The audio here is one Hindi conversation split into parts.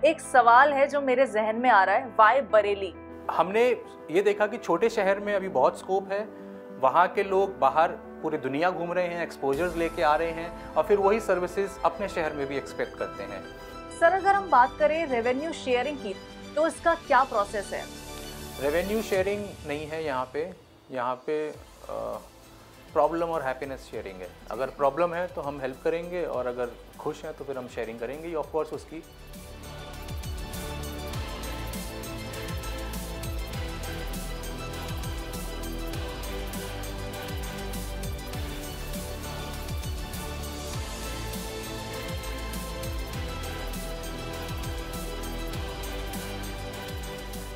एक सवाल है जो मेरे जहन में आ रहा है, वाई बरेली? हमने ये देखा कि छोटे शहर में अभी बहुत स्कोप है, वहाँ के लोग बाहर पूरी दुनिया घूम रहे हैं, एक्सपोजर्स लेके आ रहे हैं और फिर वही सर्विसेज अपने शहर में भी एक्सपेक्ट करते हैं। सर, अगर हम बात करें रेवेन्यू शेयरिंग की तो इसका क्या प्रोसेस है? रेवेन्यू शेयरिंग नहीं है यहाँ पे प्रॉब्लम और हैप्पीनेस शेयरिंग है। अगर प्रॉब्लम है तो हम हेल्प करेंगे और अगर खुश हैं तो फिर हम शेयरिंग करेंगे, ऑफ कोर्स उसकी।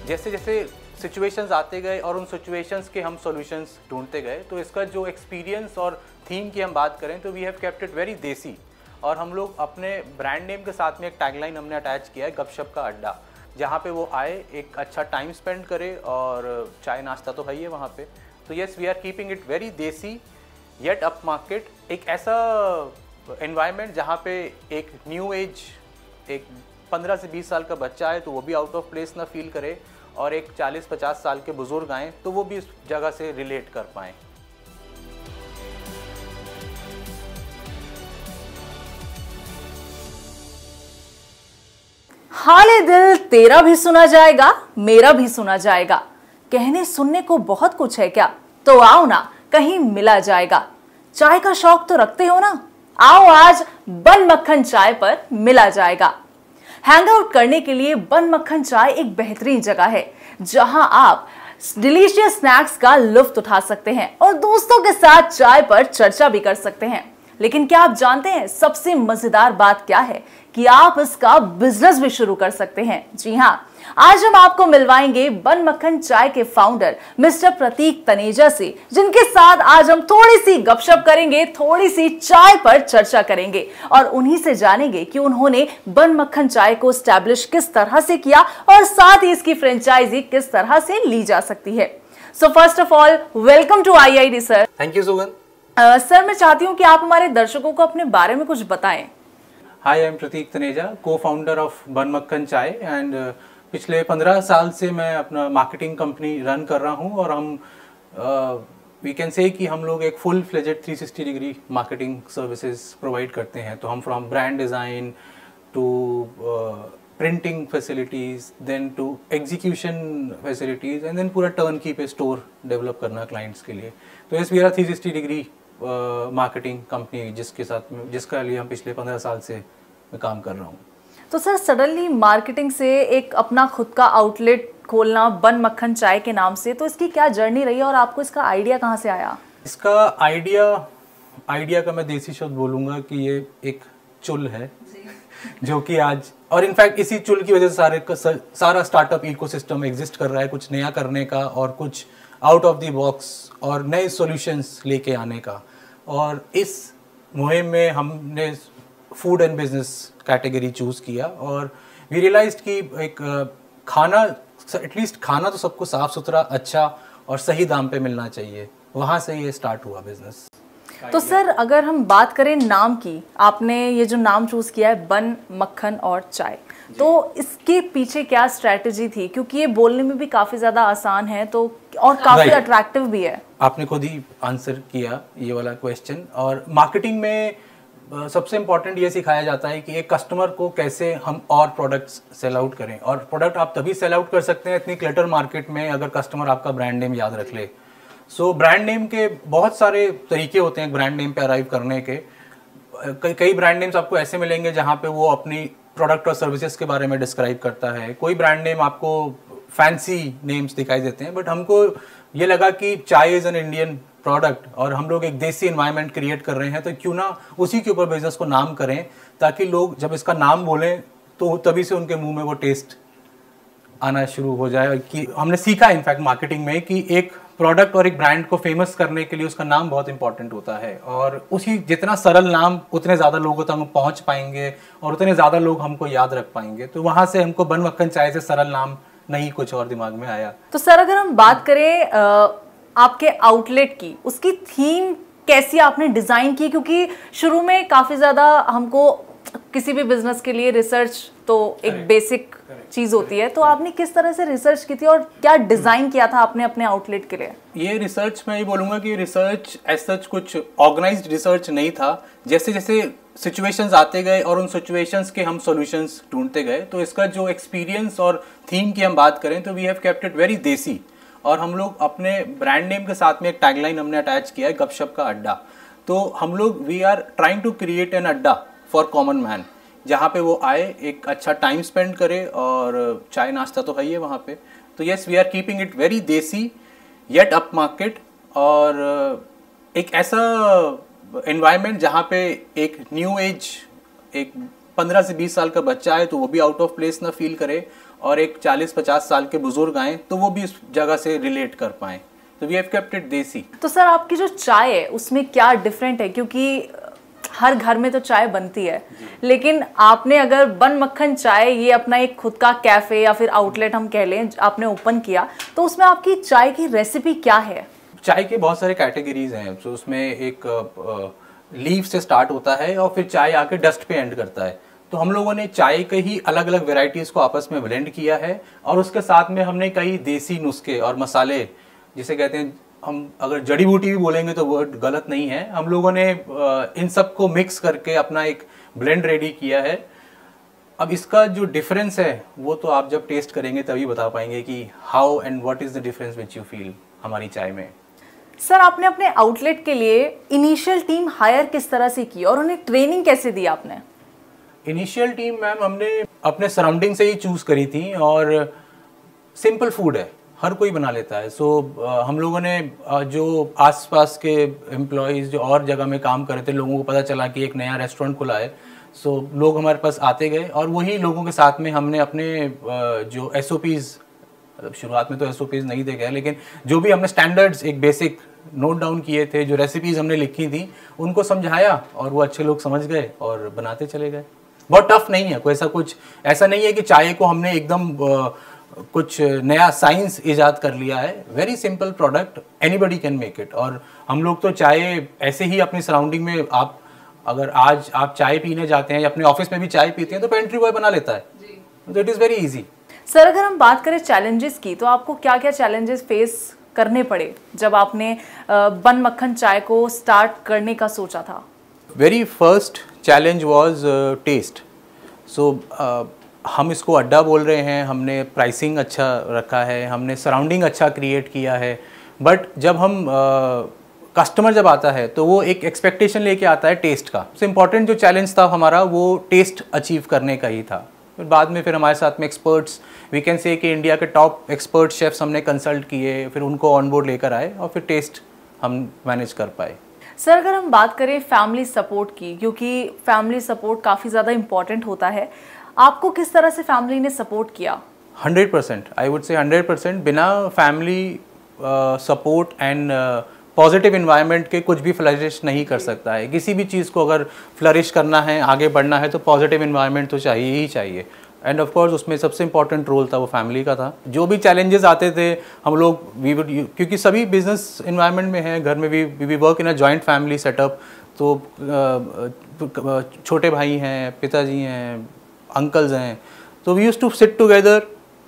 जैसे जैसे सिचुएशंस आते गए और उन सिचुएशंस के हम सॉल्यूशंस ढूंढते गए, तो इसका जो एक्सपीरियंस और थीम की हम बात करें तो we have kept it very desi. और हम लोग अपने ब्रांड नेम के साथ में एक टैगलाइन हमने अटैच किया है, गपशप का अड्डा, जहाँ पे वो आए, एक अच्छा टाइम स्पेंड करे और चाय नाश्ता तो है ही है वहाँ पे। तो yes, we are keeping it very desi yet upmarket, एक ऐसा एनवायरनमेंट जहाँ पे एक न्यू एज, एक 15 से 20 साल का बच्चा आए तो वो भी आउट ऑफ प्लेस ना फील करे, और एक 40-50 साल के बुजुर्ग आए तो वो भी इस जगह से रिलेट कर पाएं। हाले दिल तेरा भी सुना जाएगा, मेरा भी सुना जाएगा, कहने सुनने को बहुत कुछ है क्या, तो आओ ना कहीं मिला जाएगा। चाय का शौक तो रखते हो ना, आओ आज बन मक्खन चाय पर मिला जाएगा। हैंग आउट करने के लिए बन मक्खन चाय एक बेहतरीन जगह है, जहां आप डिलीशियस स्नैक्स का लुत्फ उठा सकते हैं और दोस्तों के साथ चाय पर चर्चा भी कर सकते हैं। लेकिन क्या आप जानते हैं सबसे मजेदार बात क्या है? कि आप इसका बिजनेस भी शुरू कर सकते हैं। जी हां, आज हम आपको मिलवाएंगे बन मक्खन चाय के फाउंडर मिस्टर प्रतीक तनेजा से, जिनके साथ आज हम थोड़ी सी गपशप करेंगे, थोड़ी सी चाय पर चर्चा करेंगे और उन्हीं से जानेंगे कि उन्होंने बन मक्खन चाय को एस्टैब्लिश किस तरह से किया और साथ ही इसकी फ्रेंचाइजी किस तरह से ली जा सकती है। So first of all, welcome to IID sir. Thank you Sugan. Sir, मैं चाहती हूँ कि आप हमारे दर्शकों को अपने बारे में कुछ बताएं। हाय, आई एम प्रतीक तनेजा, को फाउंडर ऑफ बन मक्खन चाय एंड पिछले 15 साल से मैं अपना मार्केटिंग कंपनी रन कर रहा हूँ और हम वी कैन से कि हम लोग एक full fledged 360 degree marketing services provide करते हैं। तो हम from brand design to printing facilities, then to execution facilities and then पूरा टर्न की पे स्टोर डेवलप करना क्लाइंट्स के लिए। तो इस मेरा 360 डिग्री मार्केटिंग कंपनी जिसका लिए हम पिछले 15 साल से मैं काम कर रहा हूँ। तो सर, सडनली मार्केटिंग से एक अपना खुद का आउटलेट खोलना बन मक्खन चाय के नाम से, तो इसकी क्या जर्नी रही और आपको इसका आइडिया कहाँ से आया? इसका आइडिया का मैं देसी शब्द बोलूँगा कि ये एक चुल है जो कि आज, और इनफैक्ट इसी चुल की वजह से सारा स्टार्टअप इकोसिस्टम एग्जिस्ट कर रहा है, कुछ नया करने का और कुछ आउट ऑफ द बॉक्स और नए सॉल्यूशंस लेके आने का। और इस मुहिम में हमने food and business category choose किया और वी रियलाइज्ड कि एक खाना, एटलीस्ट खाना तो सबको साफ सुथरा, अच्छा और सही दाम पे मिलना चाहिए। वहाँ से ये स्टार्ट हुआ बिजनेस। तो सर, अगर हम बात करें नाम की, आपने ये जो नाम चूज किया है बन मक्खन और चाय, तो इसके पीछे क्या स्ट्रेटजी थी? क्योंकि ये बोलने में भी काफी ज्यादा आसान है तो और काफी अट्रैक्टिव भी है। आपने खुद ही आंसर किया ये वाला क्वेश्चन। और मार्केटिंग में सबसे इम्पोर्टेंट ये सिखाया जाता है कि एक कस्टमर को कैसे हम और प्रोडक्ट्स सेल आउट करें, और प्रोडक्ट आप तभी सेल आउट कर सकते हैं इतनी क्लटर मार्केट में अगर कस्टमर आपका ब्रांड नेम याद रख ले। सो ब्रांड नेम के बहुत सारे तरीके होते हैं ब्रांड नेम पे अराइव करने के। कई ब्रांड नेम्स आपको ऐसे मिलेंगे जहाँ पे वो अपनी प्रोडक्ट और सर्विसेज के बारे में डिस्क्राइब करता है। कोई ब्रांड नेम आपको फैंसी नेम्स दिखाई देते हैं, बट हमको ये लगा कि चाय इज़ एन इंडियन प्रोडक्ट और हम लोग एक देसी एनवायरनमेंट क्रिएट कर रहे हैं, तो क्यों ना उसी के ऊपर बिजनेस को नाम करें, ताकि लोग जब इसका नाम बोलें तो तभी से उनके मुंह में वो टेस्ट आना शुरू हो जाए। कि हमने सीखा इनफैक्ट मार्केटिंग में कि एक प्रोडक्ट और एक ब्रांड को फेमस करने के लिए उसका नाम बहुत इंपॉर्टेंट होता है, और उसी जितना सरल नाम उतने ज़्यादा लोगों तक हम पहुँच पाएंगे और उतने ज़्यादा लोग हमको याद रख पाएंगे। तो वहाँ से हमको बन मक्खन चाय से सरल नाम नहीं कुछ और दिमाग में आया। तो सर, अगर हम बात करें आपके आउटलेट की, उसकी थीम कैसी आपने डिजाइन की? क्योंकि शुरू में काफी ज्यादा हमको किसी भी बिजनेस के लिए रिसर्च तो एक बेसिक चीज होती है, तो आपने किस तरह से रिसर्च की थी और क्या डिजाइन किया था आपने अपने आउटलेट के लिए? ये रिसर्च मैं ये बोलूँगा कि रिसर्च एज सच कुछ ऑर्गेनाइज्ड रिसर्च नहीं था। जैसे जैसे सिचुएशंस आते गए और उन सिचुएशंस के हम सॉल्यूशंस ढूंढते गए, तो इसका जो एक्सपीरियंस और थीम की हम बात करें तो we have kept it very desi. और हम लोग अपने ब्रांड नेम के साथ में एक टैगलाइन हमने अटैच किया है, गपशप का अड्डा। तो हम लोग we are trying to create an adda for common man, जहाँ पे वो आए, एक अच्छा टाइम स्पेंड करे और चाय नाश्ता तो है ही है वहाँ पे। तो yes, we are keeping it very desi yet upmarket, और एक ऐसा एनवायरनमेंट जहाँ पे एक न्यू एज, एक 15 से 20 साल का बच्चा है तो वो भी आउट ऑफ प्लेस ना फील करे, और एक 40-50 साल के बुजुर्ग आए तो वो भी इस जगह से रिलेट कर पाए। तो वी हैव केप्ट इट देसी। तो सर आपकी जो चाय है उसमें क्या डिफरेंट है, क्योंकि हर घर में तो चाय बनती है, लेकिन आपने अगर बन मक्खन चाय ये अपना एक खुद का कैफे या फिर आउटलेट हम कह लें आपने ओपन किया, तो उसमें आपकी चाय की रेसिपी क्या है? चाय के बहुत सारे कैटेगरीज हैं। तो उसमें एक लीफ से स्टार्ट होता है और फिर चाय आके डस्ट पे एंड करता है। तो हम लोगों ने चाय के ही अलग अलग वेराइटीज को आपस में ब्लेंड किया है, और उसके साथ में हमने कई देसी नुस्खे और मसाले, जिसे कहते हैं, हम अगर जड़ी बूटी भी बोलेंगे तो वर्ड गलत नहीं है, हम लोगों ने इन सब को मिक्स करके अपना एक ब्लेंड रेडी किया है। अब इसका जो डिफरेंस है वो तो आप जब टेस्ट करेंगे तभी बता पाएंगे कि how and what is the difference which you feel हमारी चाय में। सर आपने अपने आउटलेट के लिए इनिशियल टीम हायर किस तरह से की और उन्हें ट्रेनिंग कैसे दी आपने? इनिशियल टीम मैम हमने अपने सराउंडिंग से ही चूज करी थी, और सिंपल फूड है, हर कोई बना लेता है। सो हम लोगों ने जो आसपास के एम्प्लॉयज़ जो और जगह में काम कर रहे थे, लोगों को पता चला कि एक नया रेस्टोरेंट खुला है, सो लोग हमारे पास आते गए, और वही लोगों के साथ में हमने अपने जो SOPs, मतलब शुरुआत में तो SOPs नहीं थे गए, लेकिन जो भी हमने स्टैंडर्ड्स एक बेसिक नोट डाउन किए थे, जो रेसिपीज़ हमने लिखी थी, उनको समझाया और वो अच्छे लोग समझ गए और बनाते चले गए। बहुत टफ नहीं है, कोई ऐसा नहीं है कि चाय को हमने एकदम कुछ नया साइंस इजाद कर लिया है। Very simple product, anybody can make it. और हम लोग तो चाय ऐसे ही अपनी सराउंडिंग में, आप अगर आज आप चाय पीने जाते हैं या अपने ऑफिस में भी चाय पीते हैं तो पेंट्री बॉय बना लेता है, तो it is very easy. Sir अगर हम बात करें चैलेंजेस की, तो आपको क्या क्या चैलेंजेस फेस करने पड़े जब आपने बन मक्खन चाय को स्टार्ट करने का सोचा था? Very first challenge was test. सो हम इसको अड्डा बोल रहे हैं, हमने प्राइसिंग अच्छा रखा है, हमने सराउंडिंग अच्छा क्रिएट किया है, बट जब हम कस्टमर जब आता है तो वो एक एक्सपेक्टेशन लेके आता है टेस्ट का। सबसे इम्पॉर्टेंट जो चैलेंज था हमारा वो टेस्ट अचीव करने का ही था। फिर बाद में फिर हमारे साथ में एक्सपर्ट्स, वी कैन से कि इंडिया के टॉप एक्सपर्ट शेफ्स हमने कंसल्ट किए, फिर उनको ऑन बोर्ड लेकर आए और फिर टेस्ट हम मैनेज कर पाए। सर अगर हम बात करें फैमिली सपोर्ट की, क्योंकि फैमिली सपोर्ट काफ़ी ज़्यादा इम्पॉर्टेंट होता है, आपको किस तरह से फैमिली ने सपोर्ट किया? 100%, आई वुड से 100%। बिना family support and positive environment के कुछ भी फ्लरिश नहीं कर सकता है। किसी भी चीज़ को अगर फ्लरिश करना है, आगे बढ़ना है, तो पॉजिटिव इन्वायरमेंट तो चाहिए ही चाहिए। एंड ऑफ कोर्स उसमें सबसे इंपॉर्टेंट रोल था वो फैमिली का था। जो भी चैलेंजेस आते थे हम लोग क्योंकि सभी बिजनेस इन्वायरमेंट में हैं, घर में भी work in a joint family setup, तो छोटे भाई हैं, पिताजी हैं, अंकल्स हैं, तो we used to sit together,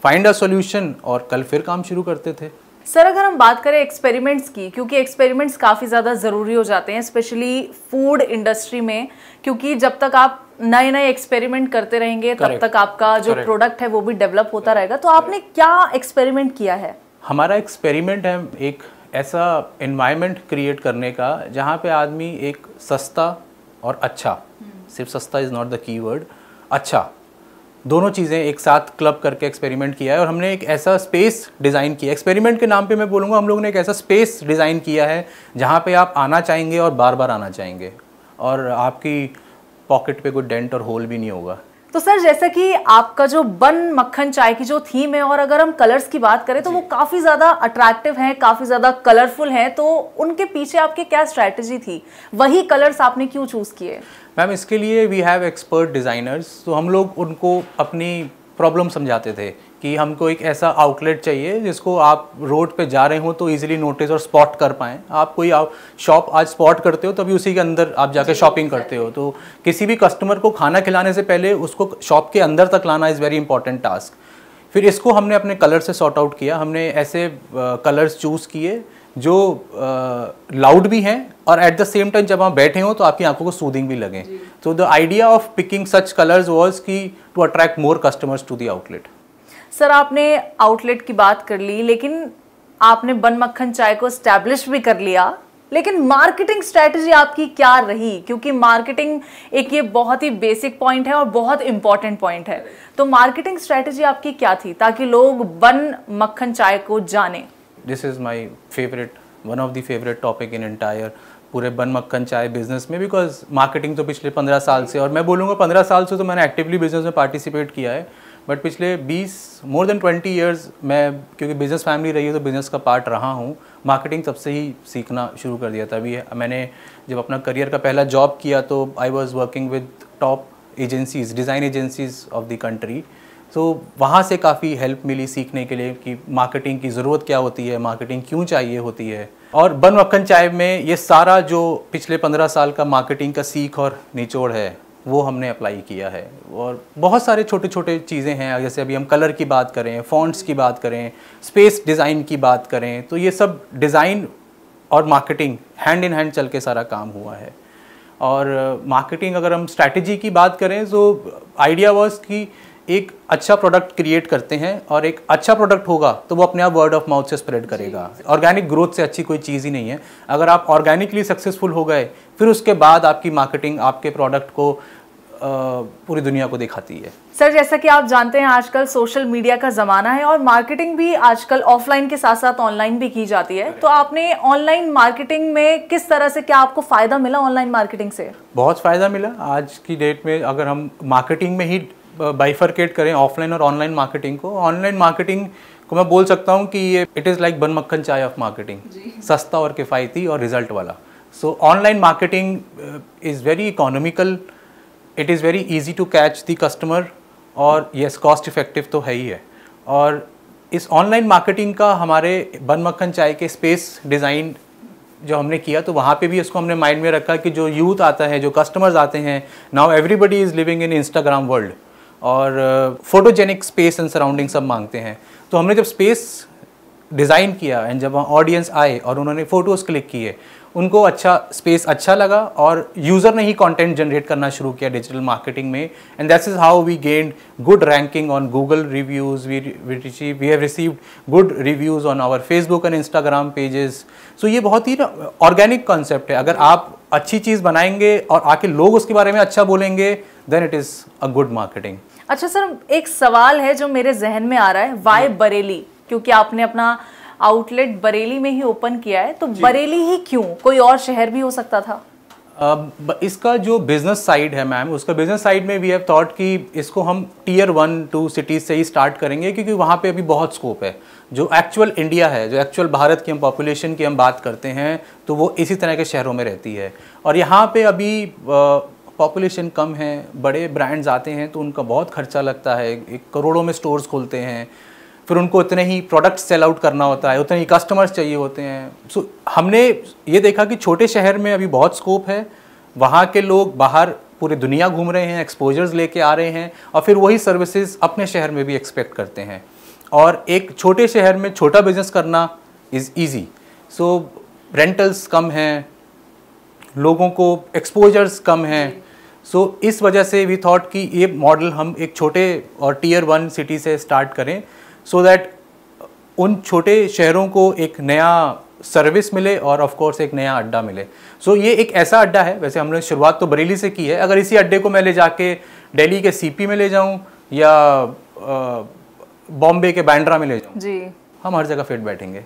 find a solution और कल फिर काम शुरू करते थे। सर अगर हम बात करें एक्सपेरिमेंट्स की, क्योंकि एक्सपेरिमेंट्स काफ़ी ज़्यादा ज़रूरी हो जाते हैं स्पेशली फूड इंडस्ट्री में, क्योंकि जब तक आप नए नए एक्सपेरिमेंट करते रहेंगे तब तक आपका जो प्रोडक्ट है वो भी डेवलप होता रहेगा। तो आपने क्या एक्सपेरिमेंट किया है? हमारा एक्सपेरिमेंट है एक ऐसा एनवायरनमेंट क्रिएट करने का जहाँ पे आदमी एक सस्ता और अच्छा, सिर्फ सस्ता is not the key word, अच्छा, दोनों चीज़ें एक साथ क्लब करके एक्सपेरिमेंट किया है। और हमने एक ऐसा स्पेस डिज़ाइन किया, एक्सपेरिमेंट के नाम पे मैं बोलूँगा, हम लोगों ने एक ऐसा स्पेस डिज़ाइन किया है जहाँ पे आप आना चाहेंगे और बार बार आना चाहेंगे, और आपकी पॉकेट पे कोई डेंट और होल भी नहीं होगा। तो सर जैसा कि आपका जो बन मक्खन चाय की जो थीम है, और अगर हम कलर्स की बात करें तो वो काफ़ी ज़्यादा अट्रैक्टिव हैं, काफ़ी ज़्यादा कलरफुल हैं, तो उनके पीछे आपकी क्या स्ट्रैटेजी थी? वही कलर्स आपने क्यों चूज़ किए? मैम इसके लिए वी हैव एक्सपर्ट डिज़ाइनर्स, तो हम लोग उनको अपनी प्रॉब्लम समझाते थे कि हमको एक ऐसा आउटलेट चाहिए जिसको आप रोड पे जा रहे हो तो इजीली नोटिस और स्पॉट कर पाएँ। आप कोई शॉप आज स्पॉट करते हो तभी उसी के अंदर आप जाके शॉपिंग करते हो। तो किसी भी कस्टमर को खाना खिलाने से पहले उसको शॉप के अंदर तक लाना इज़ वेरी इंपॉर्टेंट टास्क। फिर इसको हमने अपने कलर से सॉर्ट आउट किया। हमने ऐसे कलर्स चूज़ किए जो लाउड भी हैं और एट द सेम टाइम जब आप बैठे हो तो आपकी आंखों को सूदिंग भी लगे। तो the idea of picking such colours was कि to attract more customers to the outlet. Sir आपने आउटलेट की बात कर ली, लेकिन आपने बन मक्खन चाय को एस्टैब्लिश भी कर लिया, लेकिन मार्केटिंग स्ट्रेटजी आपकी क्या रही? क्योंकि मार्केटिंग एक ये बहुत ही बेसिक पॉइंट है और बहुत इंपॉर्टेंट पॉइंट है। तो मार्केटिंग स्ट्रेटजी आपकी क्या थी ताकि लोग बन मक्खन चाय को जाने? This is my favourite, one of the favourite topic in entire पूरे बन मक्खन चाय बिजनेस में, बिकॉज मार्केटिंग तो पिछले 15 साल से, और मैं बोलूँगा 15 साल से तो मैंने एक्टिवली बिजनेस में पार्टिसिपेट किया है, बट पिछले more than 20 ईयर्स मैं, क्योंकि बिजनेस फैमिली रही है तो बिजनेस का पार्ट रहा हूँ, मार्केटिंग तब से ही सीखना शुरू कर दिया था। अभी मैंने जब अपना करियर का पहला जॉब किया तो I was working with top agencies, design agencies of the country. तो वहाँ से काफ़ी हेल्प मिली सीखने के लिए कि मार्केटिंग की ज़रूरत क्या होती है, मार्केटिंग क्यों चाहिए होती है। और बन मक्खन चाय में ये सारा जो पिछले 15 साल का मार्केटिंग का सीख और निचोड़ है वो हमने अप्लाई किया है। और बहुत सारे छोटे छोटे चीज़ें हैं, जैसे अभी हम कलर की बात करें, फ़ॉन्ट्स की बात करें, स्पेस डिज़ाइन की बात करें, तो ये सब डिज़ाइन और मार्केटिंग हैंड इन हैंड चल के सारा काम हुआ है। और मार्केटिंग अगर हम स्ट्रैटेजी की बात करें तो आइडिया वाज कि एक अच्छा प्रोडक्ट क्रिएट करते हैं और एक अच्छा प्रोडक्ट होगा तो वो अपने आप वर्ड ऑफ माउथ से स्प्रेड करेगा। ऑर्गेनिक ग्रोथ से अच्छी कोई चीज़ ही नहीं है। अगर आप ऑर्गेनिकली सक्सेसफुल हो गए फिर उसके बाद आपकी मार्केटिंग आपके प्रोडक्ट को पूरी दुनिया को दिखाती है। सर जैसा कि आप जानते हैं आजकल सोशल मीडिया का ज़माना है और मार्केटिंग भी आजकल ऑफलाइन के साथ साथ ऑनलाइन भी की जाती है। तो आपने ऑनलाइन मार्केटिंग में किस तरह से, क्या आपको फ़ायदा मिला ऑनलाइन मार्केटिंग से? बहुत फ़ायदा मिला। आज की डेट में अगर हम मार्केटिंग में ही बाइफरकेट करें ऑफलाइन और ऑनलाइन मार्केटिंग को, ऑनलाइन मार्केटिंग को मैं बोल सकता हूँ कि ये इट इज़ लाइक बन मक्खन चाय ऑफ मार्केटिंग, सस्ता और किफ़ायती और रिजल्ट वाला। So online marketing is very economical, it is very easy to catch the customer, और यस कॉस्ट इफेक्टिव तो है ही है। और इस ऑनलाइन मार्केटिंग का हमारे बन मक्खन चाय के स्पेस डिज़ाइन जो हमने किया तो वहाँ पे भी इसको हमने माइंड में रखा कि जो यूथ आता है, जो कस्टमर्स आते हैं, now everybody is living in Instagram world और फोटोजेनिक स्पेस एंड सराउंडिंग सब मांगते हैं। तो हमने जब स्पेस डिज़ाइन किया एंड जब वहाँ ऑडियंस आए और उन्होंने फ़ोटोज़ क्लिक किए, उनको अच्छा स्पेस अच्छा लगा और यूज़र ने ही कंटेंट जनरेट करना शुरू किया डिजिटल मार्केटिंग में, and that is how we gained good ranking on Google reviews, we have received good reviews on our Facebook and Instagram pages. So ये बहुत ही ऑर्गेनिक कॉन्सेप्ट है। अगर आप अच्छी चीज़ बनाएंगे और आके लोग उसके बारे में अच्छा बोलेंगे, then it is a good marketing. अच्छा सर, एक सवाल है जो मेरे जहन में आ रहा है, वाई बरेली? क्योंकि आपने अपना आउटलेट बरेली में ही ओपन किया है, तो बरेली ही क्यों? कोई और शहर भी हो सकता था? इसका जो बिजनेस साइड है मैम, उसका बिजनेस साइड में वी हैव थॉट कि इसको हम टियर 1-2 सिटीज़ से ही स्टार्ट करेंगे, क्योंकि वहाँ पे अभी बहुत स्कोप है। जो एक्चुअल इंडिया है, जो एक्चुअल भारत की हम पॉपुलेशन की हम बात करते हैं, तो वो इसी तरह के शहरों में रहती है। और यहाँ पे अभी पॉपुलेशन कम है, बड़े ब्रांड्स आते हैं तो उनका बहुत खर्चा लगता है, एक करोड़ों में स्टोर्स खोलते हैं, फिर उनको इतने ही प्रोडक्ट सेल आउट करना होता है, उतने ही कस्टमर्स चाहिए होते हैं। सो हमने ये देखा कि छोटे शहर में अभी बहुत स्कोप है, वहाँ के लोग बाहर पूरी दुनिया घूम रहे हैं, एक्सपोजर्स लेके आ रहे हैं और फिर वही सर्विसेज अपने शहर में भी एक्सपेक्ट करते हैं। और एक छोटे शहर में छोटा बिजनेस करना इज़ ईजी। सो रेंटल्स कम हैं, लोगों को एक्सपोजर्स कम हैं। सो इस वजह से वी थॉट कि ये मॉडल हम एक छोटे और टियर 1 सिटी से स्टार्ट करें, सो दैट उन छोटे शहरों को एक नया सर्विस मिले और ऑफ कोर्स एक नया अड्डा मिले। सो ये एक ऐसा अड्डा है, वैसे हमने शुरुआत तो बरेली से की है, अगर इसी अड्डे को मैं ले जाके दिल्ली के सीपी में ले जाऊं या बॉम्बे के बांद्रा में ले जाऊं जी, हम हर जगह फिट बैठेंगे।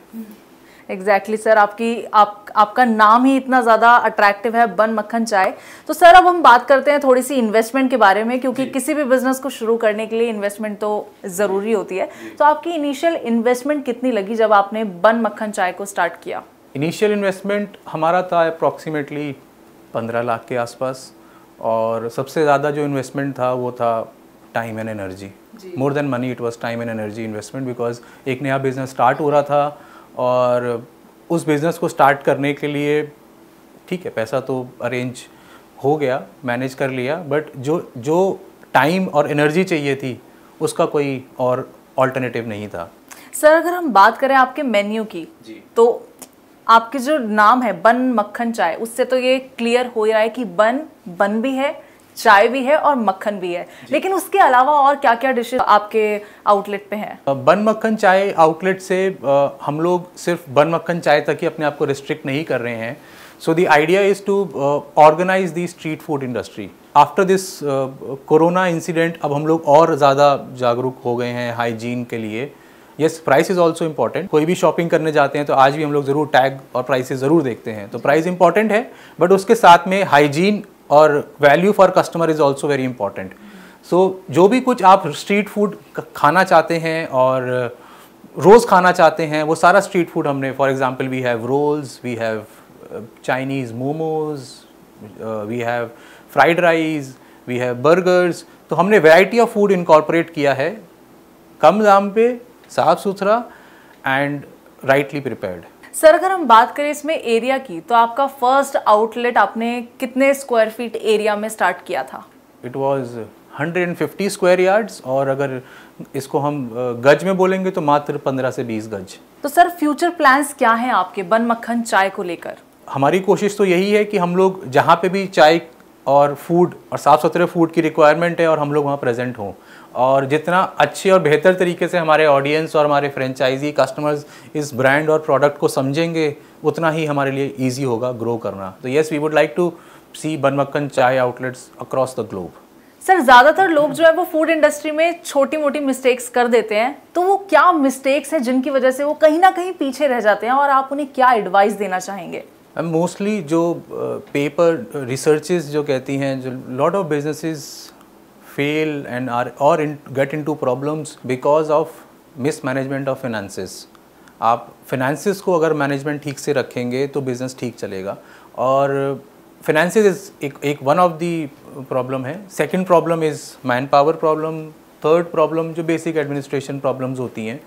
एग्जैक्टली सर, आपका नाम ही इतना ज़्यादा अट्रैक्टिव है, बन मक्खन चाय। तो सर अब हम बात करते हैं थोड़ी सी इन्वेस्टमेंट के बारे में, क्योंकि किसी भी बिजनेस को शुरू करने के लिए इन्वेस्टमेंट तो ज़रूरी होती है। तो आपकी इनिशियल इन्वेस्टमेंट कितनी लगी जब आपने बन मक्खन चाय को स्टार्ट किया? इनिशियल इन्वेस्टमेंट हमारा था अप्रॉक्सीमेटली 15 लाख के आसपास, और सबसे ज़्यादा जो इन्वेस्टमेंट था वो था time and energy. More than money it was time and energy investment, because एक नया बिजनेस स्टार्ट हो रहा था और उस बिज़नेस को स्टार्ट करने के लिए ठीक है पैसा तो अरेंज हो गया, मैनेज कर लिया, बट जो टाइम और एनर्जी चाहिए थी उसका कोई और ऑल्टरनेटिव नहीं था। सर अगर हम बात करें आपके मेन्यू की जी। तो आपके जो नाम है बन मक्खन चाय, उससे तो ये क्लियर हो रहा है कि बन भी है, चाय भी है और मक्खन भी है, लेकिन उसके अलावा और क्या क्या डिशेस आपके आउटलेट पे हैं? बन मक्खन चाय आउटलेट से हम लोग सिर्फ बन मक्खन चाय तक ही अपने आप को रिस्ट्रिक्ट नहीं कर रहे हैं। So the idea is to organise the street food industry after this corona incident. अब हम लोग और ज़्यादा जागरूक हो गए हैं हाइजीन के लिए। Yes, price is also important. कोई भी शॉपिंग करने जाते हैं तो आज भी हम लोग ज़रूर टैग और प्राइसेस ज़रूर देखते हैं, तो प्राइस इंपॉर्टेंट है, बट उसके साथ में हाइजीन और value for customer is also very important. So जो भी कुछ आप स्ट्रीट फूड खाना चाहते हैं और रोज़ खाना चाहते हैं वो सारा स्ट्रीट फूड हमने, for example we have rolls, we have Chinese momos, we have fried rice, we have burgers. तो हमने वैरायटी ऑफ फूड इनकॉर्पोरेट किया है, कम दाम पे, साफ सुथरा एंड राइटली प्रिपेयर्ड। सर अगर हम बात करें इसमें एरिया की, तो आपका फर्स्ट आउटलेट आपने कितने स्क्वायर फीट एरिया में स्टार्ट किया था? इट वाज 150 स्क्वायर यार्ड्स, और अगर इसको हम गज में बोलेंगे तो मात्र 15 से 20 गज। तो सर फ्यूचर प्लान्स क्या हैं आपके बन मक्खन चाय को लेकर? हमारी कोशिश तो यही है कि हम लोग जहाँ पे भी चाय और फूड और साफ़ सुथरे फूड की रिक्वायरमेंट है और हम लोग वहाँ प्रेजेंट हों, और जितना अच्छे और बेहतर तरीके से हमारे ऑडियंस और हमारे फ्रेंचाइजी कस्टमर्स इस ब्रांड और प्रोडक्ट को समझेंगे, उतना ही हमारे लिए ईजी होगा ग्रो करना। तो yes, we would like to see bun मक्खन chai outlets across the globe. Sir ज़्यादातर लोग जो है वो फूड इंडस्ट्री में छोटी मोटी मिस्टेक्स कर देते हैं, तो वो क्या मिस्टेक्स हैं जिनकी वजह से वो कहीं ना कहीं पीछे रह जाते हैं, और आप उन्हें क्या एडवाइस देना चाहेंगे? मोस्टली जो पेपर रिसर्चेस जो कहती हैं, जो lot of businesses fail and are और get into problems because of mismanagement of finances. आप फिनेंसेस को अगर मैनेजमेंट ठीक से रखेंगे तो बिज़नेस ठीक चलेगा, और फिनेंसेस इज एक वन ऑफ दी प्रॉब्लम है। Second problem is man power problem. Third problem जो बेसिक एडमिनिस्ट्रेशन प्रॉब्लम्स होती हैं।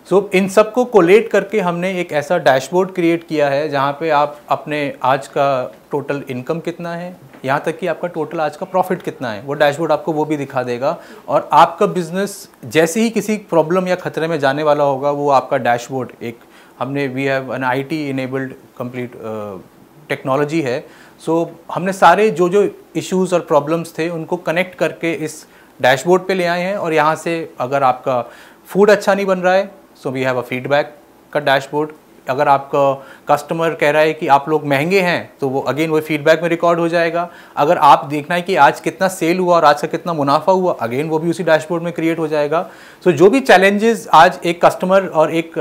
सो इन सब को कोलेट करके हमने एक ऐसा डैशबोर्ड क्रिएट किया है जहाँ पे आप अपने आज का टोटल इनकम कितना है, यहाँ तक कि आपका टोटल आज का प्रॉफिट कितना है, वो डैशबोर्ड आपको वो भी दिखा देगा। और आपका बिजनेस जैसे ही किसी प्रॉब्लम या खतरे में जाने वाला होगा, वो आपका डैशबोर्ड एक हमने we have an IT enabled complete technology है। सो हमने सारे जो इश्यूज़ और प्रॉब्लम्स थे उनको कनेक्ट करके इस डैशबोर्ड पे ले आए हैं, और यहाँ से अगर आपका फूड अच्छा नहीं बन रहा है, so we have a feedback का डैशबोर्ड। अगर आपका कस्टमर कह रहा है कि आप लोग महंगे हैं, तो वो अगेन वो फीडबैक में रिकॉर्ड हो जाएगा। अगर आप देखना है कि आज कितना सेल हुआ और आज का कितना मुनाफा हुआ, अगेन वो भी उसी डैशबोर्ड में क्रिएट हो जाएगा। सो जो भी चैलेंजेस आज एक कस्टमर और एक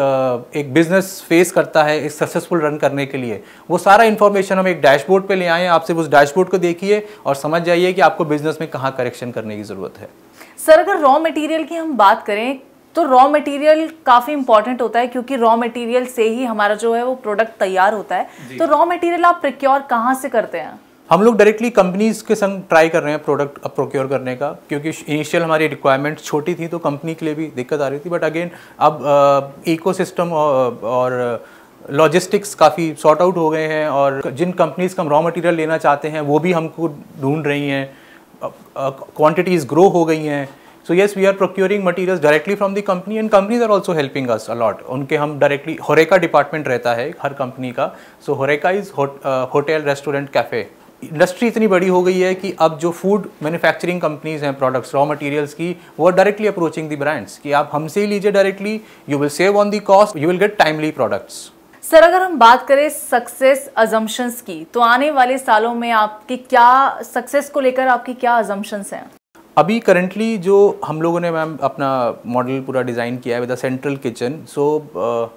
बिजनेस फेस करता है एक सक्सेसफुल रन करने के लिए, वो सारा इन्फॉर्मेशन हम एक डैशबोर्ड पे ले आए हैं। आप सिर्फ उस डैशबोर्ड को देखिए और समझ जाइए कि आपको बिजनेस में कहाँ करेक्शन करने की ज़रूरत है। सर अगर रॉ मटेरियल की हम बात करें तो रॉ मटेरियल काफ़ी इंपॉर्टेंट होता है, क्योंकि रॉ मटेरियल से ही हमारा जो है वो प्रोडक्ट तैयार होता है। तो रॉ मटेरियल आप प्रोक्योर कहाँ से करते हैं? हम लोग डायरेक्टली कंपनीज के संग ट्राई कर रहे हैं प्रोडक्ट प्रोक्योर करने का, क्योंकि इनिशियल हमारी रिक्वायरमेंट छोटी थी तो कंपनी के लिए भी दिक्कत आ रही थी। बट अगेन अब इकोसिस्टम और लॉजिस्टिक्स काफ़ी सॉर्ट आउट हो गए हैं, और जिन कंपनीज का हम रॉ मटेरियल लेना चाहते हैं वो भी हमको ढूंढ रही हैं, क्वांटिटीज़ ग्रो हो गई हैं। So yes, we are procuring materials directly from the company, and companies are also helping us a lot. उनके हम directly होरेका डिपार्टमेंट रहता है हर कंपनी का। So होरेका is hotel restaurant cafe. Industry इतनी बड़ी हो गई है कि अब जो फूड मैन्युफैक्चरिंग कंपनीज हैं प्रोडक्ट्स रॉ मटेरियल्स की, वो डायरेक्टली अप्रोचिंग द ब्रांड्स कि आप हमसे ही लीजिए directly, you will save on the cost, you will get timely products. Sir अगर हम बात करें सक्सेस अजम्पशंस की, तो आने वाले सालों में आपकी क्या सक्सेस को लेकर आपकी क्या अजम्पशंस हैं? अभी करंटली जो हम लोगों ने मैम अपना मॉडल पूरा डिज़ाइन किया है with a central kitchen, so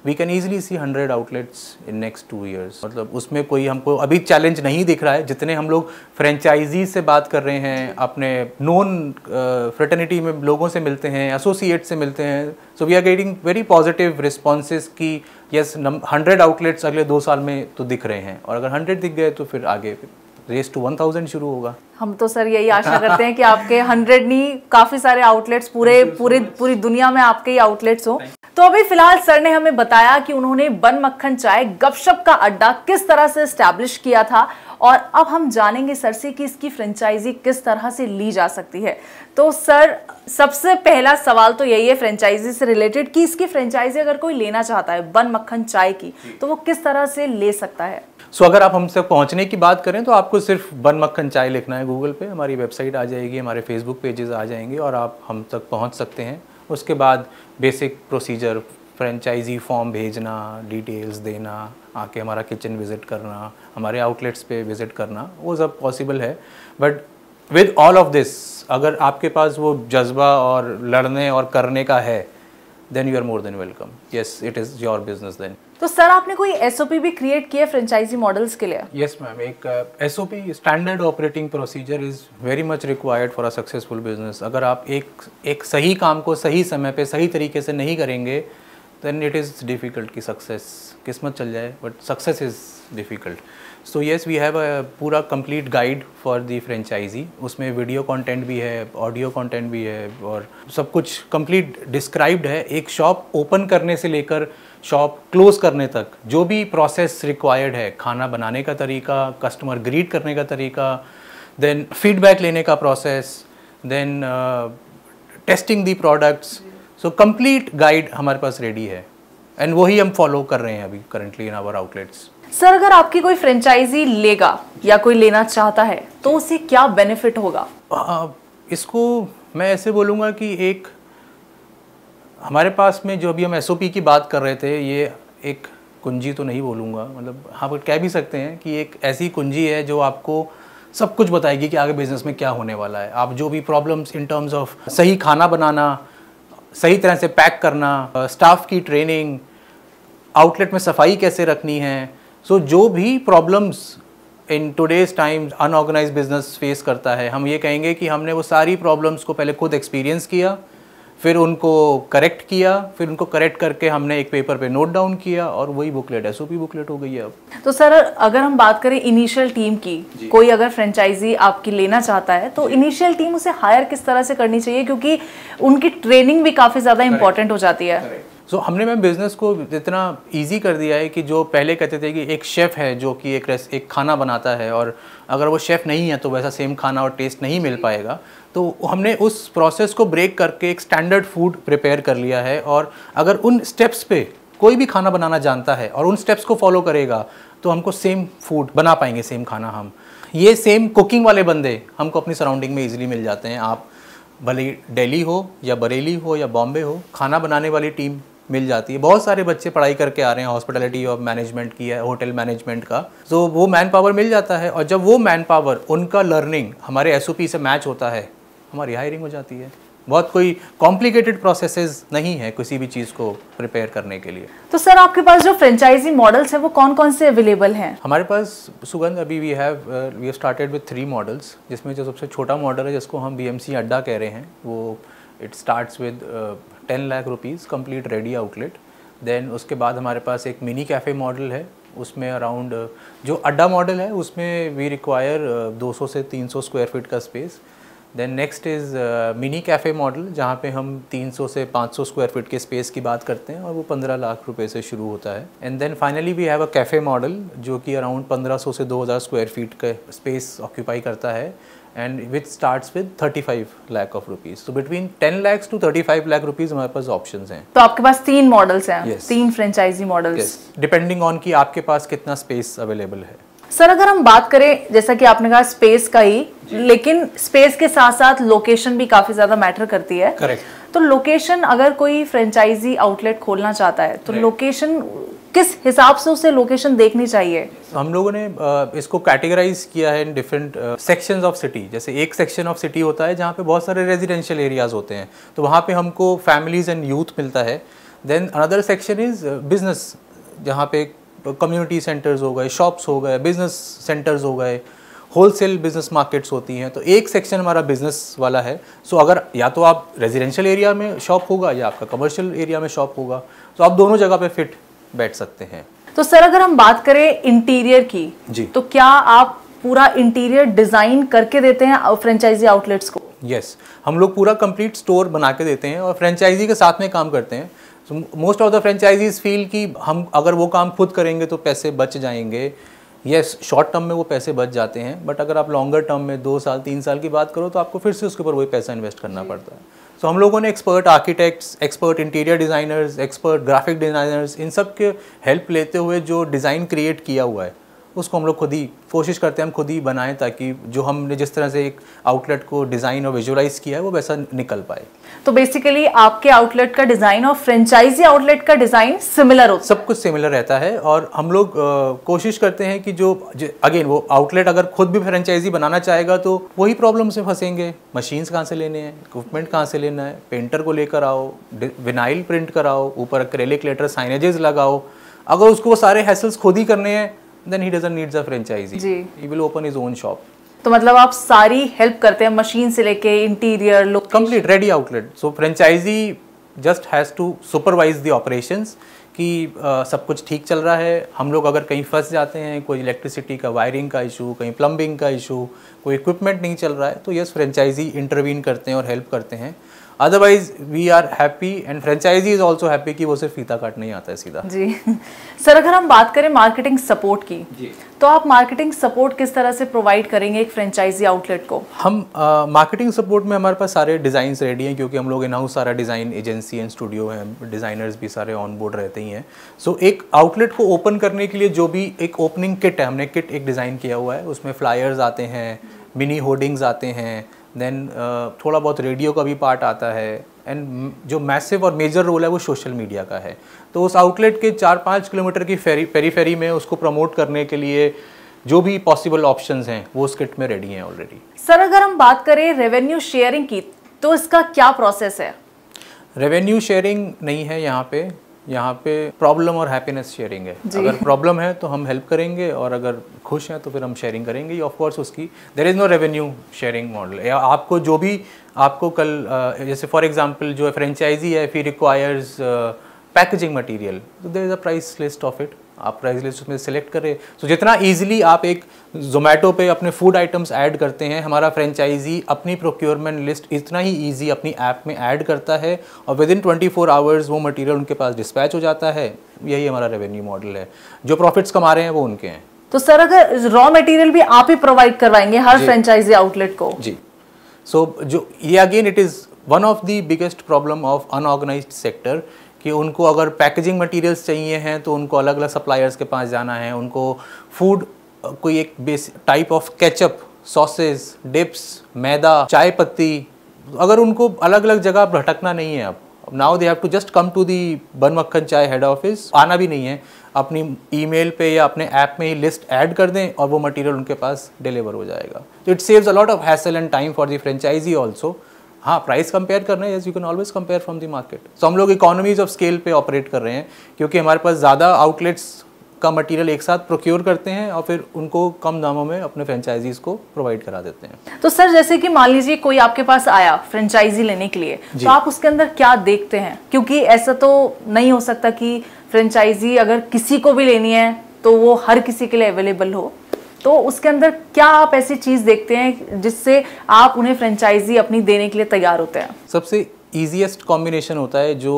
we can easily see 100 outlets in next 2 years। मतलब उसमें कोई हमको अभी चैलेंज नहीं दिख रहा है। जितने हम लोग फ्रेंचाइजी से बात कर रहे हैं, अपने नोन फ्रेटर्निटी में लोगों से मिलते हैं, एसोसिएट से मिलते हैं, so we are getting very positive responses कि यस 100 आउटलेट्स अगले 2 साल में तो दिख रहे हैं, और अगर 100 दिख गए तो फिर आगे रेस टू 1000 शुरू होगा। हम तो सर यही आशा करते हैं कि आपके 100 नहीं काफी सारे आउटलेट्स पूरी दुनिया में आपके ही आउटलेट्स हो। तो अभी फिलहाल सर ने हमें बताया कि उन्होंने बन मक्खन चाय गपशप का अड्डा किस तरह से एस्टैब्लिश किया था, और अब हम जानेंगे सर से कि इसकी फ्रेंचाइजी किस तरह से ली जा सकती है। तो सर सबसे पहला सवाल तो यही है फ्रेंचाइजी से रिलेटेड कि इसकी फ्रेंचाइजी अगर कोई लेना चाहता है बन मक्खन चाय की, तो वो किस तरह से ले सकता है? अगर आप हमसे पहुंचने की बात करें तो आपको सिर्फ बन मक्खन चाय लिखना है गूगल पे, हमारी वेबसाइट आ जाएगी, हमारे फेसबुक पेजेस आ जाएंगे और आप हम तक पहुंच सकते हैं। उसके बाद बेसिक प्रोसीजर, फ्रेंचाइजी फॉर्म भेजना, डिटेल्स देना, आके हमारा किचन विज़िट करना, हमारे आउटलेट्स पे विज़िट करना, वो सब पॉसिबल है। But with all of this, अगर आपके पास वो जज्बा और लड़ने और करने का है, then you are more than welcome. Yes, it is your business then. तो सर आपने कोई एसओपी भी क्रिएट किया फ्रेंचाइजी मॉडल्स के लिए? यस मैम, एक SOP standard operating procedure is very much required for a successful business. अगर आप एक सही काम को सही समय पे सही तरीके से नहीं करेंगे, देन इट इज़ डिफ़िकल्ट कि सक्सेस, किस्मत चल जाए but success is difficult. So yes, we have a पूरा complete guide for the franchise. उसमें वीडियो कंटेंट भी है, ऑडियो कंटेंट भी है और सब कुछ कंप्लीट डिस्क्राइब्ड है। एक शॉप ओपन करने से लेकर शॉप क्लोज करने तक जो भी प्रोसेस रिक्वायर्ड है, खाना बनाने का तरीका, कस्टमर ग्रीट करने का तरीका, देन फीडबैक लेने का process, then testing the products, so complete guide हमारे पास रेडी है एंड वही हम फॉलो कर रहे हैं अभी currently in our outlets. Sir अगर आपकी कोई फ्रेंचाइजी लेगा या कोई लेना चाहता है तो उसे क्या बेनिफिट होगा? इसको मैं ऐसे बोलूँगा कि एक हमारे पास में जो अभी हम एसओपी की बात कर रहे थे, ये एक कुंजी तो नहीं बोलूँगा, मतलब हाँ कह भी सकते हैं कि एक ऐसी कुंजी है जो आपको सब कुछ बताएगी कि आगे बिजनेस में क्या होने वाला है। आप जो भी प्रॉब्लम्स इन टर्म्स ऑफ सही खाना बनाना, सही तरह से पैक करना, स्टाफ की ट्रेनिंग, आउटलेट में सफाई कैसे रखनी है, सो जो भी problems in today's time unorganised business face करता है, हम ये कहेंगे कि हमने वो सारी प्रॉब्लम्स को पहले खुद एक्सपीरियंस किया, फिर उनको करेक्ट किया, फिर उनको करेक्ट करके हमने एक पेपर पे नोट डाउन किया और वही बुकलेट एसओपी बुकलेट हो गई है अब। तो सर अगर हम बात करें इनिशियल टीम की, कोई अगर फ्रेंचाइजी आपकी लेना चाहता है तो इनिशियल टीम उसे हायर किस तरह से करनी चाहिए, क्योंकि उनकी ट्रेनिंग भी काफ़ी ज़्यादा इंपॉर्टेंट हो जाती है। सो हमने मैम बिज़नेस को इतना इजी कर दिया है कि जो पहले कहते थे कि एक शेफ़ है जो कि एक खाना बनाता है और अगर वो शेफ़ नहीं है तो वैसा सेम खाना और टेस्ट नहीं मिल पाएगा, तो हमने उस प्रोसेस को ब्रेक करके एक स्टैंडर्ड फूड प्रिपेयर कर लिया है। और अगर उन स्टेप्स पे कोई भी खाना बनाना जानता है और उन स्टेप्स को फॉलो करेगा तो हमको सेम फूड बना पाएंगे, सेम खाना हम। ये सेम कुकिंग वाले बंदे हमको अपनी सराउंडिंग में ईजिली मिल जाते हैं। आप भले दिल्ली हो या बरेली हो या बॉम्बे हो, खाना बनाने वाली टीम मिल जाती है। बहुत सारे बच्चे पढ़ाई करके आ रहे हैं हॉस्पिटैलिटी और मैनेजमेंट की है, होटल मैनेजमेंट का, तो वो मैन पावर मिल जाता है और जब वो मैन पावर उनका लर्निंग हमारे एसओपी से मैच होता है, हमारी हायरिंग हो जाती है। बहुत कोई कॉम्प्लिकेटेड प्रोसेसेस नहीं है किसी भी चीज़ को प्रिपेयर करने के लिए। तो सर आपके पास जो फ्रेंचाइजी मॉडल्स है वो कौन कौन से अवेलेबल हैं? हमारे पास सुगंध अभी we have started with 3 models, जिसमें जो सबसे छोटा मॉडल है जिसको हम बीएमसी अड्डा कह रहे हैं, वो it starts with 10 lakh rupees complete ready outlet. Then उसके बाद हमारे पास एक मिनी कैफ़े मॉडल है, उसमें अराउंड जो अड्डा मॉडल है उसमें वी रिक्वायर 200 से 300 स्क्वायर फीट का space. Then next is mini cafe model, जहाँ पे हम 300 से 500 स्क्वायर फीट के स्पेस की बात करते हैं और वो 15 लाख रुपए से शुरू होता है। And then finally we have a cafe model जो कि अराउंड 1500 से 2000 स्क्वायर फीट का स्पेस ऑक्यूपाई करता है and which starts with 35 lakh of rupees. So between 10 lakhs to 35 lakh rupees हमारे पास options हैं। तो आपके पास 3 मॉडल्स हैं? yes. 3 franchise models. yes. Depending on कि आपके पास कितना स्पेस अवेलेबल है। सर अगर हम बात करें, जैसा कि आपने कहा स्पेस का ही, लेकिन स्पेस के साथ साथ लोकेशन भी काफी ज्यादा मैटर करती है। करेक्ट। तो लोकेशन, अगर कोई फ्रेंचाइजी आउटलेट खोलना चाहता है तो लोकेशन किस हिसाब से उसे लोकेशन देखनी चाहिए? हम लोगों ने इसको कैटेगराइज किया है in different sections of city. जैसे एक सेक्शन ऑफ सिटी होता है जहाँ पे बहुत सारे रेजिडेंशियल एरियाज होते हैं, तो वहाँ पे हमको फैमिलीज एंड यूथ मिलता है। Then another section is business, जहाँ पे कम्युनिटी सेंटर्स हो गए, शॉप्स हो गए, बिजनेस सेंटर्स हो गए, होलसेल बिजनेस मार्केट्स होती हैं। तो एक सेक्शन हमारा बिजनेस वाला है। सो अगर या तो आप रेजिडेंशियल एरिया में शॉप होगा या आपका कमर्शियल एरिया में शॉप होगा, तो आप दोनों जगह पे फिट बैठ सकते हैं। तो सर अगर हम बात करें इंटीरियर की जी, तो क्या आप पूरा इंटीरियर डिजाइन करके देते हैं फ्रेंचाइजी आउटलेट्स को? यस, हम लोग पूरा कंप्लीट स्टोर बना के देते हैं और फ्रेंचाइजी के साथ में काम करते हैं। So most of the franchises feel कि हम अगर वो काम खुद करेंगे तो पैसे बच जाएंगे। यस, शॉर्ट टर्म में वो पैसे बच जाते हैं, बट अगर आप लॉन्गर टर्म में 2 साल 3 साल की बात करो तो आपको फिर से उसके ऊपर वही पैसा इन्वेस्ट करना पड़ता है। सो हम लोगों ने expert architects, expert interior designers, expert graphic designers, इन सब के हेल्प लेते हुए जो डिज़ाइन क्रिएट किया हुआ है उसको हम लोग खुद ही कोशिश करते हैं हम खुद ही बनाएं, ताकि जो हमने जिस तरह से एक आउटलेट को डिज़ाइन और विजुअलाइज किया है वो वैसा निकल पाए। तो बेसिकली आपके आउटलेट का डिज़ाइन और फ्रेंचाइजी आउटलेट का डिज़ाइन सिमिलर होता है? सब कुछ सिमिलर रहता है और हम लोग कोशिश करते हैं कि जो अगेन वो आउटलेट अगर खुद भी फ्रेंचाइजी बनाना चाहेगा तो वही प्रॉब्लम से फंसेंगे। मशीन्स कहाँ से लेने हैं, इक्विपमेंट कहाँ से लेना है, पेंटर को लेकर आओ, विनाइल प्रिंट कराओ, ऊपर एक्रेलिक लेटर साइनेजेस लगाओ। अगर उसको वो सारे हैसल्स खुद ही करने हैं then he doesn't need a franchisee. He will open his own shop. तो मतलब आप सारी हेल्प करते हैं, मशीन से लेके interior location, complete ready outlet. So franchise just has to supervise the operations कि सब कुछ ठीक चल रहा है। हम लोग अगर कहीं फंस जाते हैं, कोई इलेक्ट्रिसिटी का वायरिंग का इशू, कहीं प्लम्बिंग का इशू, कोई इक्विपमेंट नहीं चल रहा है, तो यस फ्रेंचाइजी इंटरवीन करते हैं और हेल्प करते हैं। Otherwise we are happy and franchise is also happy कि वो सिर्फ फीता काटने ही आता है सीधा। जी सर, अगर हम बात करें मार्केटिंग सपोर्ट की जी, तो आप मार्केटिंग सपोर्ट किस तरह से प्रोवाइड करेंगे एक फ्रेंचाइजी आउटलेट को? हम मार्केटिंग सपोर्ट में हमारे पास सारे डिज़ाइंस रेडी हैं, क्योंकि हम लोग इन हाउस सारा डिज़ाइन एजेंसी एंड स्टूडियो हैं, डिज़ाइनर्स भी सारे ऑन बोर्ड रहते ही हैं। सो एक आउटलेट को ओपन करने के लिए जो भी एक ओपनिंग किट है, हमने किट एक डिज़ाइन किया हुआ है, उसमें फ्लायर्स आते हैं, मिनी होर्डिंग्स आते हैं, देन थोड़ा बहुत रेडियो का भी पार्ट आता है, एंड जो मैसिव और मेजर रोल है वो सोशल मीडिया का है। तो उस आउटलेट के 4-5 किलोमीटर की पेरीफेरी में उसको प्रमोट करने के लिए जो भी पॉसिबल ऑप्शंस हैं वो उस किट में रेडी हैं ऑलरेडी। सर, अगर हम बात करें रेवेन्यू शेयरिंग की, तो इसका क्या प्रोसेस है? रेवेन्यू शेयरिंग नहीं है यहाँ पे प्रॉब्लम और हैप्पीनेस शेयरिंग है। अगर प्रॉब्लम है तो हम हेल्प करेंगे और अगर खुश हैं तो फिर हम शेयरिंग करेंगे। ऑफ कोर्स उसकी there is no revenue sharing model. या आपको जो भी आपको कल जैसे फॉर एग्जांपल जो फ्रेंचाइजी है, if he requires packaging material, तो there is a price list of it. आप प्राइस लिस्ट उसमें सेलेक्ट करें। तो जितना ईजिली आप एक जोमेटो पे अपने फूड आइटम्स ऐड करते हैं, हमारा फ्रेंचाइजी अपनी प्रोक्योरमेंट लिस्ट इतना ही ईजी अपनी ऐप में ऐड करता है और विद इन 24 आवर्स वो मटेरियल उनके पास डिस्पैच हो जाता है। यही हमारा रेवेन्यू मॉडल है। जो प्रॉफिट्स कमा रहे हैं वो उनके हैं। तो सर, अगर रॉ मटेरियल भी आप ही प्रोवाइड करवाएंगे हर फ्रेंचाइजी आउटलेट को? जी। सो जो ये again it is one of the biggest problem of unorganised sector कि उनको अगर पैकेजिंग मटेरियल्स चाहिए हैं तो उनको अलग अलग सप्लायर्स के पास जाना है। उनको फूड कोई एक basic type of ketchup, sauces, dips, मैदा, चाय पत्ती, अगर उनको अलग अलग जगह भटकना नहीं है। अब now they have to just come to the bun मक्खन चाय हेड ऑफिस, आना भी नहीं है, अपनी ईमेल पे या अपने ऐप में ही लिस्ट ऐड कर दें और वो मटेरियल उनके पास डिलीवर हो जाएगा। तो it saves a lot of hassle and time for the franchise also. हाँ, प्राइस कंपेयर करना है, you can always compare from the market. So हम लोग इकोनॉमीज ऑफ स्केल पे ऑपरेट कर रहे हैं, क्योंकि हमारे पास ज़्यादा आउटलेट्स का मटेरियल एक साथ प्रोक्योर करते हैं और फिर उनको कम दामों में अपने फ्रेंचाइजीज को प्रोवाइड करा देते हैं। तो सर, जैसे कि मान लीजिए कोई आपके पास आया फ्रेंचाइजी लेने के लिए, तो आप उसके अंदर क्या देखते हैं? क्योंकि ऐसा तो नहीं हो सकता कि फ्रेंचाइजी अगर किसी को भी लेनी है तो वो हर किसी के लिए अवेलेबल हो। तो उसके अंदर क्या आप ऐसी चीज देखते हैं जिससे आप उन्हें फ्रेंचाइजी अपनी देने के लिए तैयार होते हैं? सबसे ईजीएस्ट कॉम्बिनेशन होता है जो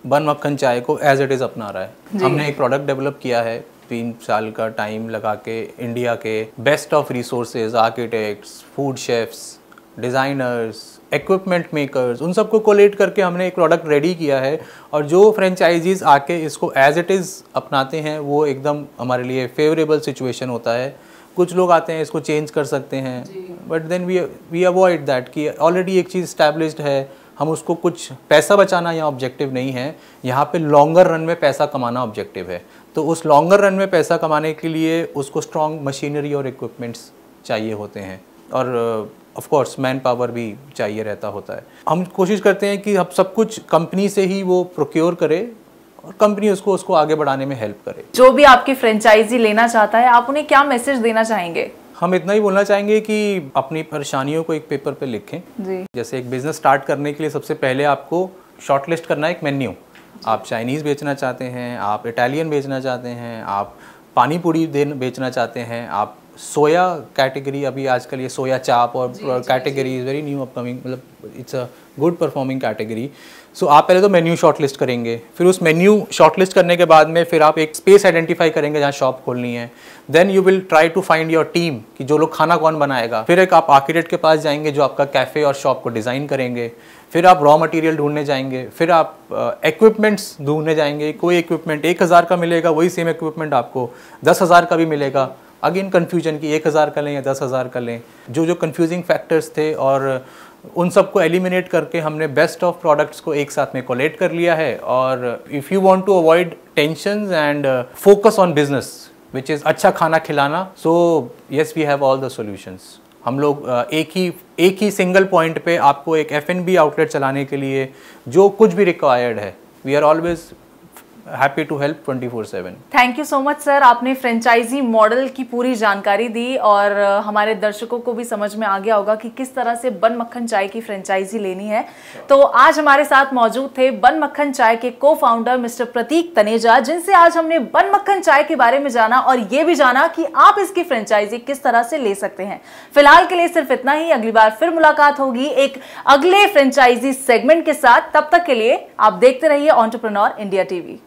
बन मक्खन चाय को एज इट इज़ अपना रहा है। हमने एक प्रोडक्ट डेवलप किया है 3 साल का टाइम लगा के, इंडिया के best of resources, architects, food chefs, designers, equipment makers, उन सबको कोलेट करके हमने एक प्रोडक्ट रेडी किया है। और जो फ्रेंचाइजीज आके इसको एज इट इज़ अपनाते हैं वो एकदम हमारे लिए फेवरेबल सिचुएशन होता है। कुछ लोग आते हैं इसको चेंज कर सकते हैं, but then we avoid that कि ऑलरेडी एक चीज़ इस्टेब्लिश्ड है, हम उसको कुछ पैसा बचाना यहाँ ऑब्जेक्टिव नहीं है, यहाँ पे लॉन्गर रन में पैसा कमाना ऑब्जेक्टिव है। तो उस लॉन्गर रन में पैसा कमाने के लिए उसको स्ट्रॉन्ग मशीनरी और इक्विपमेंट्स चाहिए होते हैं और ऑफ कोर्स मैन पावर भी चाहिए रहता होता है। हम कोशिश करते हैं कि अब सब कुछ कंपनी से ही वो प्रोक्योर करे और कंपनी उसको आगे बढ़ाने में हेल्प करे। जो भी आपकी फ्रेंचाइजी लेना चाहता है, आप उन्हें क्या मैसेज देना चाहेंगे? हम इतना ही बोलना चाहेंगे कि अपनी परेशानियों को एक पेपर पे लिखें। जी। जैसे एक बिजनेस स्टार्ट करने के लिए सबसे पहले आपको शॉर्टलिस्ट करना है एक मेन्यू। आप चाइनीज़ बेचना चाहते हैं, आप इटालियन बेचना चाहते हैं, आप पानी पूरी बेचना चाहते हैं, आप सोया कैटेगरी, अभी आजकल ये सोया चाप और category is very new upcoming, मतलब it's a good performing category. So आप पहले तो मेन्यू शॉर्टलिस्ट करेंगे, फिर उस मेन्यू शॉर्टलिस्ट करने के बाद में फिर आप एक स्पेस आइडेंटिफाई करेंगे जहाँ शॉप खोलनी है। Then you will try to find your team कि जो लोग खाना कौन बनाएगा। फिर एक आप आर्किटेक्ट के पास जाएंगे जो आपका कैफ़े और शॉप को डिज़ाइन करेंगे। फिर आप रॉ मटेरियल ढूंढने जाएंगे। फिर आप इक्विपमेंट्स ढूंढने जाएंगे। कोई इक्विपमेंट 1000 का मिलेगा, वही सेम इक्विपमेंट आपको 10,000 का भी मिलेगा। अगेन कन्फ्यूजन कि 1000 का लें या 10,000 का लें। जो कन्फ्यूजिंग फैक्टर्स थे और उन सबको एलिमिनेट करके हमने बेस्ट ऑफ प्रोडक्ट्स को एक साथ में कोलेट कर लिया है। और if you want to avoid tensions and focus on business which is अच्छा खाना खिलाना, so yes we have all the solutions. हम लोग एक ही सिंगल पॉइंट पे आपको एक F&B आउटलेट चलाने के लिए जो कुछ भी रिक्वायर्ड है, we are always happy to help 24/7। Thank you so much sir, आपने फ्रेंचाइजी मॉडल की पूरी जानकारी दी और हमारे दर्शकों को भी समझ में आ गया होगा कि किस तरह से बन मक्खन चाय की फ्रेंचाइजी लेनी है। तो आज हमारे साथ मौजूद थे बन मक्खन चाय के को फाउंडर मिस्टर प्रतीक तनेजा, जिनसे आज हमने बन मक्खन चाय के बारे में जाना और ये भी जाना कि आप इसकी फ्रेंचाइजी किस तरह से ले सकते हैं। फिलहाल के लिए सिर्फ इतना ही, अगली बार फिर मुलाकात होगी एक अगले फ्रेंचाइजी सेगमेंट के साथ। तब तक के लिए आप देखते रहिए एंटरप्रेन्योर इंडिया टीवी।